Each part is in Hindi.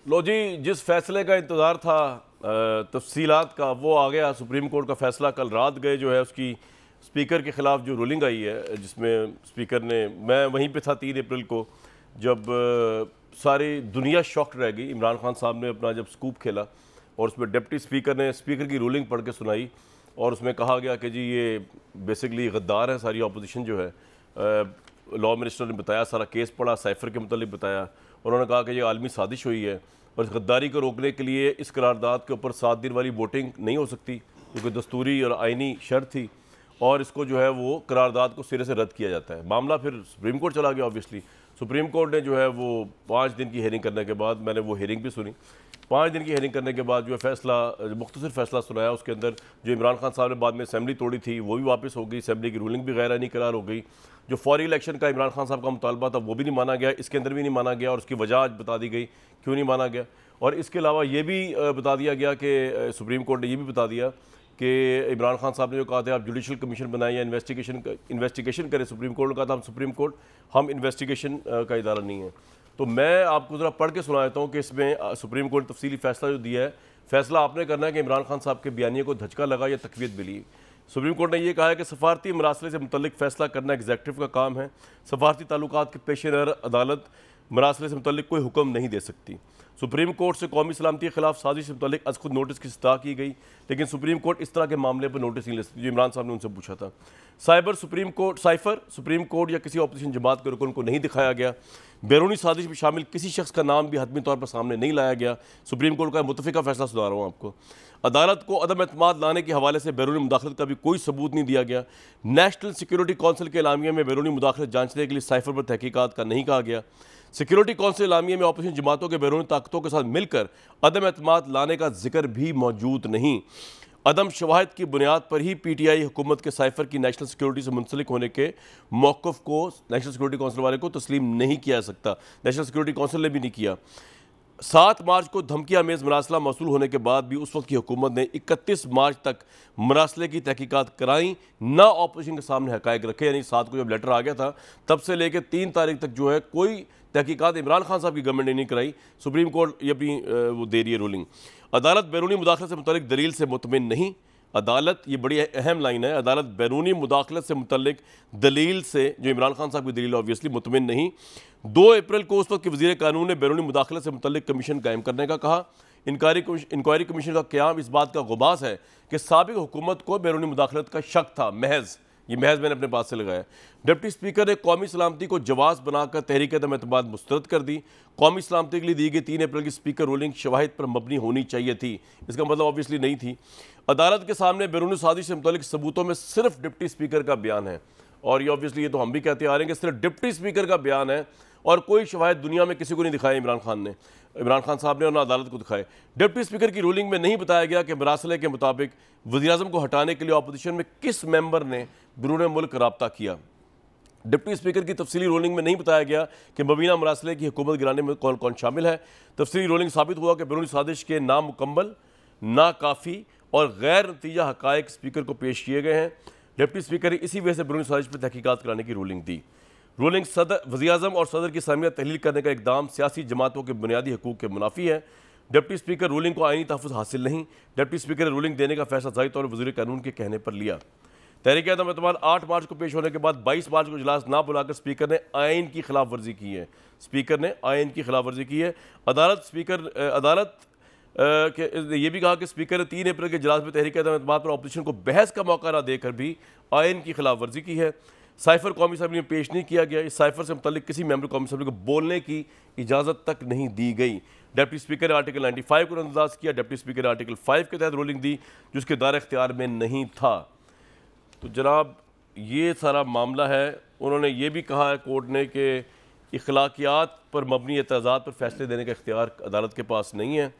लो जी, जिस फैसले का इंतज़ार था तफसीलात का, वो आ गया। सुप्रीम कोर्ट का फैसला कल रात गए जो है उसकी स्पीकर के ख़िलाफ़ जो रूलिंग आई है, जिसमें स्पीकर ने, मैं वहीं पे था 3 अप्रैल को जब सारी दुनिया शॉक्ड रह गई। इमरान खान साहब ने अपना जब स्कूप खेला और उसमें डिप्टी स्पीकर ने स्पीकर की रूलिंग पढ़ के सुनाई और उसमें कहा गया कि जी ये बेसिकली गद्दार है सारी अपोजिशन जो है। लॉ मिनिस्टर ने बताया, सारा केस पढ़ा, साइफर के मतलब बताया, उन्होंने कहा कि ये आलमी साजिश हुई है और इस गद्दारी को रोकने के लिए इस करारदाद के ऊपर 7 दिन वाली वोटिंग नहीं हो सकती क्योंकि दस्तूरी और आइनी शर्त थी और इसको जो है वो करारदाद को सिरे से रद्द किया जाता है। मामला फिर सुप्रीम कोर्ट चला गया। ऑब्वियसली सुप्रीम कोर्ट ने जो है वो 5 दिन की हेयरिंग करने के बाद, मैंने वो हेयरिंग भी सुनी, 5 दिन की हेयरिंग करने के बाद जो फैसला, मुख्तसर फैसला सुनाया। उसके अंदर जो इमरान खान साहब ने बाद में असेंबली तोड़ी थी वो भी वापस हो गई, असेंबली की रूलिंग भी गैर आइनी करार हो गई। जो फौरी इलेक्शन का इमरान खान साहब का मुतालबा था वो भी नहीं माना गया, इसके अंदर भी नहीं माना गया और उसकी वजह आज बता दी गई क्यों नहीं माना गया। और इसके अलावा ये भी बता दिया गया कि सुप्रीम कोर्ट ने ये भी बता दिया कि इमरान खान साहब ने जो कहा था आप जुडिशल कमीशन बनाएं या इन्वेस्टिगेशन करें, सुप्रीम कोर्ट ने कहा था हम सुप्रीम कोर्ट, हम इन्वेस्टिगेशन का इदारा नहीं है। तो मैं आपको ज़रा पढ़ के सुना देता हूँ कि इसमें सुप्रीम कोर्ट ने तफसीली फैसला जो दिया है। फैसला आपने करना है कि इमरान खान साहब के बयानिए को धचका लगा या तकवीत मिली। सुप्रीम कोर्ट ने यह कहा है कि सफारती मरासले से मुतल्लिक फैसला करना एग्जेक्टिव का काम है। सफारती ताल्लुकात के पेश नज़र अदालत मरासले से मुतल्लिक कोई हुक्म नहीं दे सकती। सुप्रीम कोर्ट से कौमी सलामती के खिलाफ साजिश से मुतल्लिक आज खुद नोटिस की इस्तः की गई, लेकिन सुप्रीम कोर्ट इस तरह के मामले पर नोटिस नहीं ले सकती जो इमरान साहब ने उनसे पूछा था। साइफर सुप्रीम कोर्ट या किसी अपोजिशन जमात के रुकन को नहीं दिखाया गया। बैरूनी साजिश में शामिल किसी शख्स का नाम भी हतमी तौर पर सामने नहीं लाया गया। सुप्रीम कोर्ट का मुतफ़िका फैसला सुना रहा हूँ आपको। अदालत को अदम एतमाद लाने के हवाले से बैरूनी मुदाखलत का भी कोई सबूत नहीं दिया गया। नेशनल सिक्योरिटी कौंसिल के एलामिया में बैरूनी मुदाखलत जांचने के लिए साइफर पर तहकीकात का नहीं कहा गया। सिक्योरिटी कौंसिल एलामिया में अपोजिशन जमातों के बैरूनी ताकतों के साथ मिलकर अदम एतमाद लाने का जिक्र भी मौजूद नहीं। अदम शवाहिद की बुनियाद पर ही PTI हुकूमत के साइफर की नेशनल सिक्योरिटी से मुंसलिक होने के मौक़िफ़ को नेशनल सिक्योरिटी कौंसिल वाले को तस्लीम नहीं किया जा सकता। नेशनल सिक्योरिटी कौंसिल ने भी नहीं किया। 7 मार्च को धमकी आमेज़ मरासला मौसूल होने के बाद भी उस वक्त की हुकूमत ने 31 मार्च तक मरासले की तहकीकात कराई, ना अपोजिशन के सामने हक़ाइक़ रखे। यानी 7 को जब लेटर आ गया था तब से लेकर 3 तारीख तक जो है कोई तहकीकात इमरान खान साहब की गवर्नमेंट ने नहीं कराई। सुप्रीम कोर्ट ये अपनी वो दे रही है रूलिंग। अदालत बैरूनी मुदाखलत से मुतल्लिक दलील से मुतमिन नहीं। अदालत, ये बड़ी अहम लाइन है, अदालत बैरूनी मुदाखलत से मुतल्लिक दलील से, जो इमरान खान साहब की दलील ऑब्वियसली, मुतमिन नहीं। 2 अप्रैल को उस वक्त के वज़ीर कानून ने बैरूनी मुदाखलत से मुतल्लिक कमीशन कायम करने का कहा। इंक्वायरी कमीशन का क़याम इस बात का गुबास है कि साबिक़ हुकूमत को बैरूनी मुदाखलत का शक था। महज मैंने अपने पास से लगाया। डिप्टी स्पीकर ने कौमी सलामती को जवाज़ बनाकर तहरीक अदम एतमाद मुस्तरद कर दी। कौमी सलामती के लिए दी गई 3 अप्रैल की स्पीकर रूलिंग शवाहिद पर मबनी होनी चाहिए थी, इसका मतलब ऑब्वियसली नहीं थी। अदालत के सामने बैरूनी साजिश से मुतल्लिक सबूतों में सिर्फ डिप्टी स्पीकर का बयान है और ये ऑब्वियसली, ये तो हम भी कहते आ रहे हैं कि सिर्फ डिप्टी स्पीकर का बयान है और कोई शवाहिद दुनिया में किसी को नहीं दिखाया इमरान खान साहब ने और ना अदालत को दिखाए। डिप्टी स्पीकर की रूलिंग में नहीं बताया गया कि मरासले के मुताबिक वज़ीर-ए-आज़म को हटाने के लिए अपोजिशन में किस मेंबर ने बैरून मुल्क रब्ता किया। डिप्टी स्पीकर की तफसीली रूलिंग में नहीं बताया गया कि मुबीना मरासले की हुकूमत गिराने में कौन कौन शामिल है। तफसीली रूलिंग साबित हुआ कि बैरूनी साजिश के नामुकम्मल, नाकाफ़ी और गैर नतीजा हक़ाइक़ स्पीकर को पेश किए गए हैं। डिप्टी स्पीकर ने इसी वजह से बैरूनी साजिश पर तहकीकात कराने की रूलिंग दी। रूलिंग वज़ीर-ए-आज़म और सदर की सहमियत तहलील करने का इकदाम सियासी जमातों के बुनियादी हकूक़ के मुनाफी है। डिप्टी स्पीकर रूलिंग को आईनी तहफ़्फ़ुज़ हासिल नहीं। डिप्टी स्पीकर ने रूलिंग देने का फैसला ज़ाहिर तौर पर वज़ीर कानून के कहने पर लिया। तहरीक अदम एतमाद 8 मार्च को पेश होने के बाद 22 मार्च को इजलास ना बुलाकर स्पीकर ने आइन की खिलाफ वर्जी की है। अदालत के ये भी कहा कि स्पीकर ने 3 अप्रैल के इजलास में तहरीक अदम एतमाद पर अपोजिशन को बहस का मौका न देकर भी आइन की खिलाफ वर्जी की है। साइफर कौमी असम्बली में पेश नहीं किया गया। इस साइफर से मुतल्लिक किसी मेंबर कौमी असम्बली को बोलने की इजाज़त तक नहीं दी गई। डिप्टी स्पीकर ने आर्टिकल 95 को नज़रअंदाज किया। डिप्टी स्पीकर ने आर्टिकल 5 के तहत रूलिंग दी जो उसके दायरे इख्तियार में नहीं था। तो जनाब ये सारा मामला है। उन्होंने ये भी कहा है कोर्ट ने कि इखलाकियात पर मबनी एतराज़ात पर फैसले देने का इख्तियार अदालत के पास नहीं है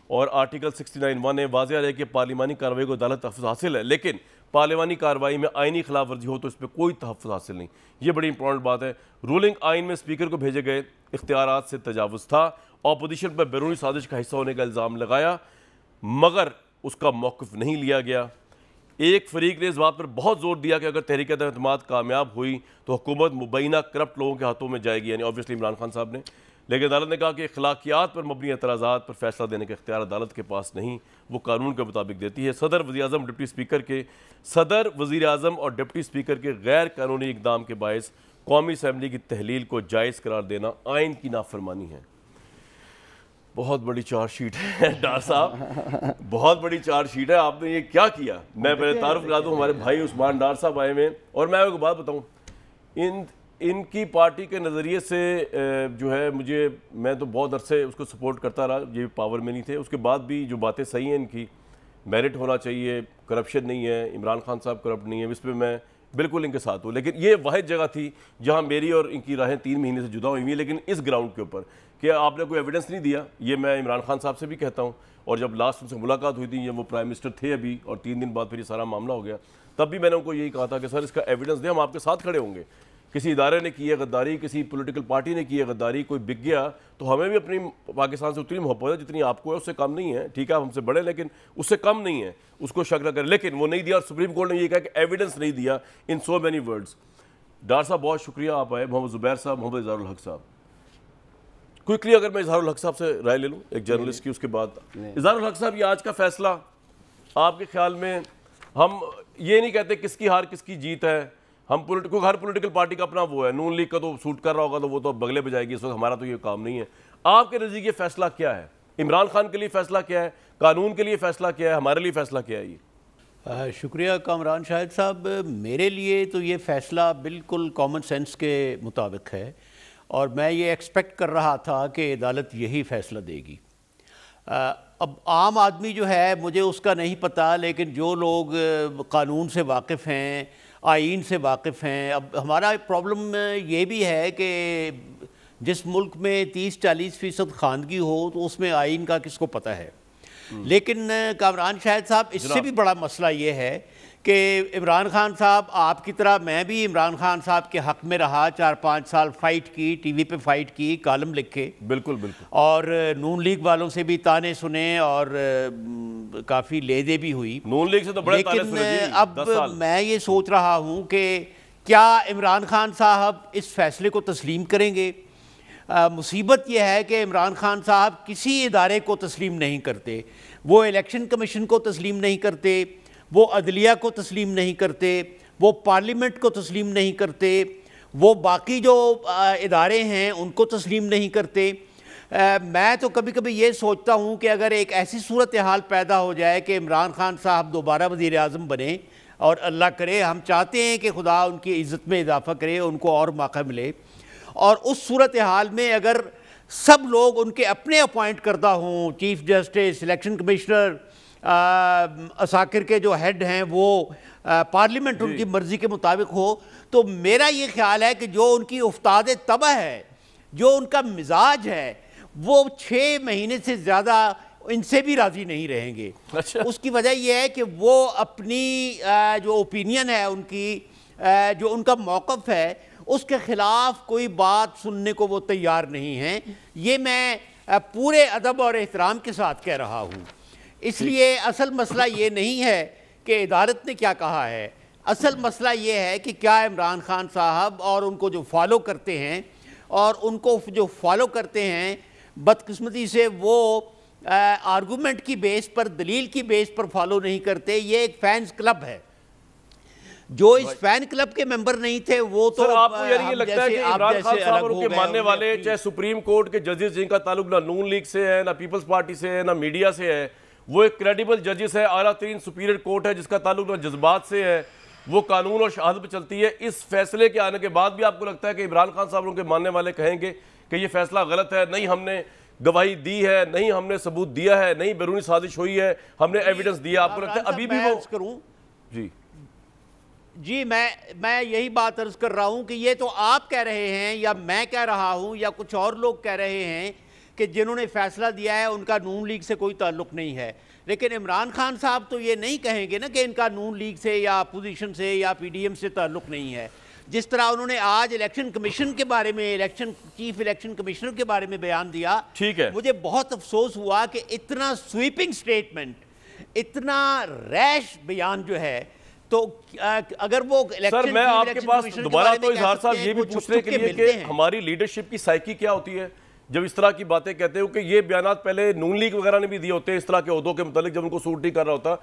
और आर्टिकल 69(1) वाज़ेह है कि पार्लिमानी कार्रवाई को अदालत तहफ़्फ़ुज़ हासिल है, लेकिन पार्लिमानी कार्रवाई में आइनी खिलाफ वर्जी हो तो इस पर कोई तहफ़्फ़ुज़ हासिल नहीं। ये बड़ी इंपॉर्टेंट बात है। रूलिंग आइन में स्पीकर को भेजे गए इख्तियारात से तजावुज़ था। अपोजिशन पर बैरूनी साजिश का हिस्सा होने का इल्ज़ाम लगाया मगर उसका मौक़िफ़ नहीं लिया गया। एक फरीक ने इस बात पर बहुत जोर दिया कि अगर तहरीक एतमाद कामयाब हुई तो हुकूमत मुबैना करप्ट लोगों के हाथों में जाएगी, यानी ऑब्वियसली इमरान खान साहब ने। लेकिन अदालत ने कहा कि अखलाकियात पर मबनी एतराज़ात पर फैसला देने का इख्तियार अदालत के पास नहीं, वो कानून के मुताबिक देती है। सदर वज़ीर-ए-आज़म और डिप्टी स्पीकर के गैर कानूनी इक़दाम के बायस कौमी असम्बली की तहलील को जायज़ करार देना आइन की नाफरमानी है। बहुत बड़ी चार्जशीट है डार साहब, बहुत बड़ी चार्जशीट है। आपने ये क्या किया? मैं पहले तारुफ करा दूँ, हमारे भाई उस्मान डार साहब आए हुए, और मैं आपको बात बताऊँ, इनकी पार्टी के नज़रिए से जो है मैं तो बहुत अरसे उसको सपोर्ट करता रहा, ये पावर में नहीं थे, उसके बाद भी जो बातें सही हैं इनकी, मेरिट होना चाहिए, करप्शन नहीं है, इमरान खान साहब करप्ट नहीं है, इस पर मैं बिल्कुल इनके साथ हूँ। लेकिन ये वाहिद जगह थी जहाँ मेरी और इनकी राहें 3 महीने से जुदा हुई हुई, लेकिन इस ग्राउंड के ऊपर कि आपने कोई एविडेंस नहीं दिया। ये मैं इमरान खान साहब से भी कहता हूँ, और जब लास्ट उनसे मुलाकात हुई थी, जब वो प्राइम मिनिस्टर थे अभी, और 3 दिन बाद फिर ये सारा मामला हो गया, तब भी मैंने उनको यही कहा था कि सर इसका एविडेंस दें, हम आपके साथ खड़े होंगे। किसी इदारे ने की है गद्दारी, किसी पॉलिटिकल पार्टी ने की है गद्दारी, कोई बिक गया, तो हमें भी अपनी पाकिस्तान से उतनी मोहब्बत है जितनी आपको है, उससे कम नहीं है। ठीक है, आप हमसे बड़े, लेकिन उससे कम नहीं है, उसको शक न करें। लेकिन वो नहीं दिया, और सुप्रीम कोर्ट ने ये कहा कि एविडेंस नहीं दिया इन सो मैनी वर्ड्स। डार साहब बहुत शुक्रिया, आप आए। मोहम्मद ज़ुबैर साहब, मोहम्मद इज़हारुल हक साहब, क्विकली अगर मैं इज़हारुल हक साहब से राय ले लूँ, एक जर्नलिस्ट की, उसके बाद इज़हारुल हक साहब, ये आज का फैसला आपके ख्याल में, हम ये नहीं कहते किसकी हार किसकी जीत है, हम हर पॉलिटिकल पार्टी का अपना वो है, नून लीग का तो सूट कर रहा होगा तो वो तो बगले बजाएगी, इस वक्त हमारा तो ये काम नहीं है। आपके नज़दीक ये फैसला क्या है? इमरान खान के लिए फैसला क्या है, कानून के लिए फैसला क्या है, हमारे लिए फैसला क्या है? ये शुक्रिया कामरान शाहिद साहब। मेरे लिए तो ये फ़ैसला बिल्कुल कॉमन सेंस के मुताबिक है, और मैं ये एक्सपेक्ट कर रहा था कि अदालत यही फ़ैसला देगी। अब आम आदमी जो है, मुझे उसका नहीं पता, लेकिन जो लोग कानून से वाकिफ़ हैं, आइन से वाकिफ़ हैं, अब हमारा प्रॉब्लम ये भी है कि जिस मुल्क में 30-40% खानगी हो तो उसमें आइन का किसको पता है। लेकिन कामरान शाहिद साहब, इससे भी बड़ा मसला ये है कि इमरान खान साहब, आपकी तरह मैं भी इमरान खान साहब के हक़ में रहा, 4-5 साल फ़ाइट की, टीवी पे फ़ाइट की, कॉलम लिखे, बिल्कुल बिल्कुल, और नून लीग वालों से भी ताने सुने, और काफ़ी लेदे भी हुई नून लीग से तो बड़े ताने सुने जी। अब मैं ये सोच रहा हूँ कि क्या इमरान खान साहब इस फैसले को तस्लीम करेंगे। मुसीबत यह है कि इमरान खान साहब किसी इदारे को तस्लीम नहीं करते, वो इलेक्शन कमीशन को तस्लीम नहीं करते, वो अदलिया को तस्लीम नहीं करते, वो पार्लियामेंट को तस्लीम नहीं करते, वो बाकी जो इदारे हैं उनको तस्लीम नहीं करते। मैं तो कभी कभी ये सोचता हूँ कि अगर एक ऐसी सूरत हाल पैदा हो जाए कि इमरान खान साहब दोबारा वज़ीर-ए-आज़म बने, और अल्लाह करे, हम चाहते हैं कि खुदा उनकी इज़्ज़त में इजाफ़ा करे, उनको और मौका मिले, और उस सूरत हाल में अगर सब लोग उनके अपने अपॉइंट करदा हों, chief justice, election commissioner, Asakir के जो हेड हैं वो, पार्लियामेंट उनकी मर्ज़ी के मुताबिक हो, तो मेरा ये ख्याल है कि जो उनकी उफ्ताद तबा है, जो उनका मिजाज है, वो 6 महीने से ज़्यादा इनसे भी राज़ी नहीं रहेंगे। अच्छा। उसकी वजह यह है कि वो अपनी जो ओपिनियन है उनकी, जो उनका मौक़िफ़ है, उसके ख़िलाफ़ कोई बात सुनने को वो तैयार नहीं हैं। ये मैं पूरे अदब और एहतराम के साथ कह रहा हूँ। इसलिए असल मसला ये नहीं है कि इदारत ने क्या कहा है, असल मसला ये है कि क्या इमरान खान साहब और उनको जो फॉलो करते हैं, और उनको जो फॉलो करते हैं, बदकिस्मती से वो आर्गूमेंट की बेस पर, दलील की बेस पर फॉलो नहीं करते। ये एक फैंस क्लब है, जो इस फैन क्लब के मेंबर नहीं थे वो तो आपको यार ये लगता है कि इमरान खान साहब और उनके मानने वाले, चाहे सुप्रीम कोर्ट के जजेस जिनका ताल्लुक ना नून लीग से है, ना पीपल्स पार्टी से है, ना मीडिया से है, वो एक क्रेडिबल जजेस है, आला तरीन सुपीरियर कोर्ट है जिसका ताल्लुक ना जज्बात से है, वो कानून और शहादत पर चलती है। इस फैसले के आने के बाद भी आपको लगता है कि इमरान खान साहब उनके मानने वाले कहेंगे कि ये फैसला गलत है, नहीं हमने गवाही दी है, नहीं हमने सबूत दिया है, नहीं बैरूनी साजिश हुई है, हमने एविडेंस दिया? आपको लगता है अभी भी वो करूं? जी, मैं यही बात अर्ज कर रहा हूं कि ये तो आप कह रहे हैं, या मैं कह रहा हूं, या कुछ और लोग कह रहे हैं कि जिन्होंने फैसला दिया है उनका नून लीग से कोई ताल्लुक नहीं है। लेकिन इमरान खान साहब तो ये नहीं कहेंगे ना कि इनका नून लीग से या अपोजिशन से या पीडीएम से ताल्लुक नहीं है। जिस तरह उन्होंने आज इलेक्शन कमीशन के बारे में, चीफ इलेक्शन कमिश्नर के बारे में बयान दिया, ठीक है, मुझे बहुत अफसोस हुआ कि इतना स्वीपिंग स्टेटमेंट, इतना रैश बयान जो है, तो अगर वो सर मैं आपके पास दोबारा तो इजहार साहब ये भी पूछने के लिए कि हमारी लीडरशिप की साइकी क्या होती है, जब इस तरह की बातें कहते हो कि ये बयानात पहले नून लीग वगैरह ने भी दिए होते हैं इस तरह के ओहदों के मुतालिक, जब उनको सूट नहीं कर रहा होता,